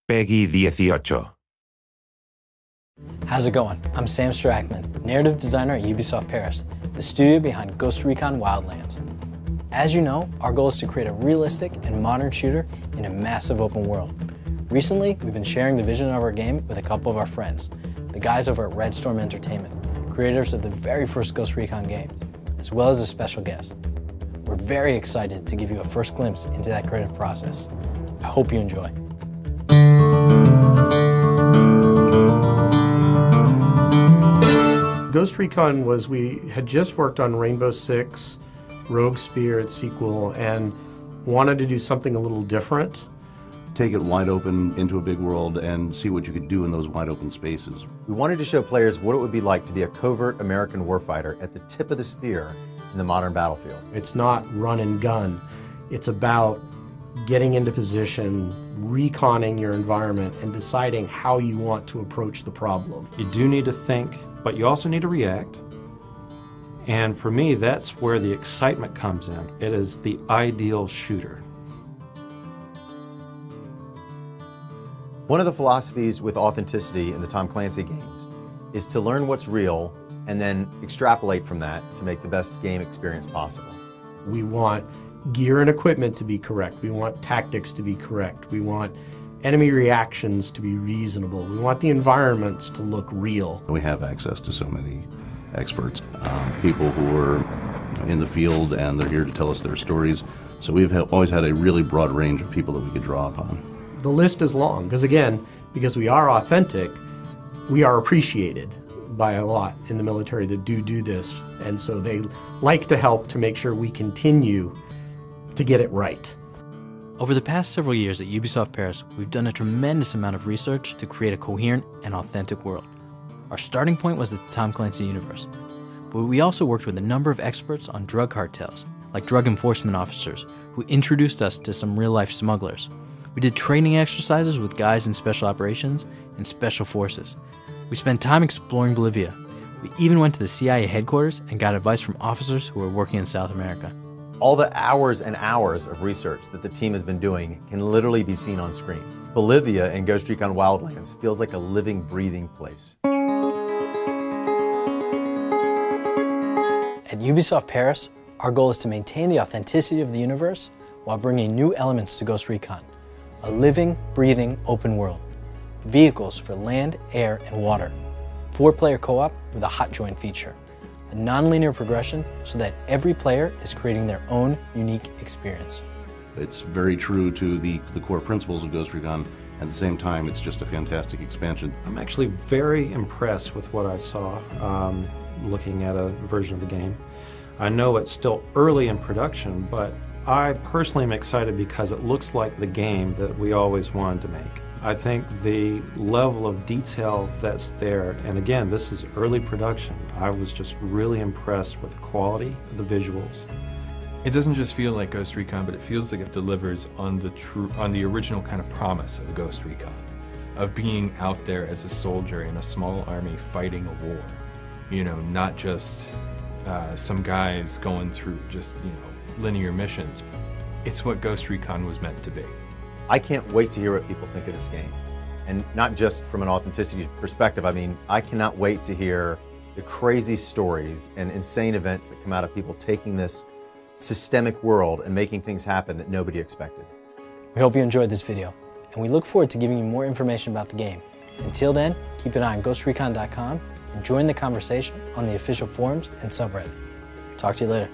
Peggy 18. How's it going? I'm Sam Strackman, narrative designer at Ubisoft Paris, the studio behind Ghost Recon Wildlands. As you know, our goal is to create a realistic and modern shooter in a massive open world. Recently, we've been sharing the vision of our game with a couple of our friends, the guys over at Red Storm Entertainment, creators of the very first Ghost Recon games, as well as a special guest. We're very excited to give you a first glimpse into that creative process. I hope you enjoy. Ghost Recon was, we had just worked on Rainbow Six, Rogue Spirit sequel, and wanted to do something a little different. Take it wide open into a big world and see what you could do in those wide open spaces. We wanted to show players what it would be like to be a covert American warfighter at the tip of the spear in the modern battlefield. It's not run and gun. It's about getting into position, reconning your environment, and deciding how you want to approach the problem. You do need to think, but you also need to react. And for me, that's where the excitement comes in. It is the ideal shooter. One of the philosophies with authenticity in the Tom Clancy games is to learn what's real and then extrapolate from that to make the best game experience possible. We want gear and equipment to be correct. We want tactics to be correct. We want enemy reactions to be reasonable. We want the environments to look real. We have access to so many experts, people who are in the field, and they're here to tell us their stories. So we've always had a really broad range of people that we could draw upon. The list is long, because again, because we are authentic, we are appreciated by a lot in the military that do this, and so they like to help to make sure we continue to get it right. Over the past several years at Ubisoft Paris, we've done a tremendous amount of research to create a coherent and authentic world. Our starting point was the Tom Clancy universe, but we also worked with a number of experts on drug cartels, like drug enforcement officers, who introduced us to some real-life smugglers. We did training exercises with guys in special operations and special forces. We spent time exploring Bolivia. We even went to the CIA headquarters and got advice from officers who were working in South America. All the hours and hours of research that the team has been doing can literally be seen on screen. Bolivia in Ghost Recon Wildlands feels like a living, breathing place. At Ubisoft Paris, our goal is to maintain the authenticity of the universe while bringing new elements to Ghost Recon. A living, breathing, open world. Vehicles for land, air, and water. 4-player co-op with a hot join feature. A non-linear progression so that every player is creating their own unique experience. It's very true to the core principles of Ghost Recon. At the same time, it's just a fantastic expansion. I'm actually very impressed with what I saw looking at a version of the game. I know it's still early in production, but I personally am excited because it looks like the game that we always wanted to make. I think the level of detail that's there, and again, this is early production, I was just really impressed with the quality of the visuals. It doesn't just feel like Ghost Recon, but it feels like it delivers on the original kind of promise of Ghost Recon, of being out there as a soldier in a small army fighting a war. You know, not just some guys going through just, linear missions. It's what Ghost Recon was meant to be. I can't wait to hear what people think of this game. And not just from an authenticity perspective, I mean, I cannot wait to hear the crazy stories and insane events that come out of people taking this systemic world and making things happen that nobody expected. We hope you enjoyed this video, and we look forward to giving you more information about the game. Until then, keep an eye on GhostRecon.com and join the conversation on the official forums and subreddit. Talk to you later.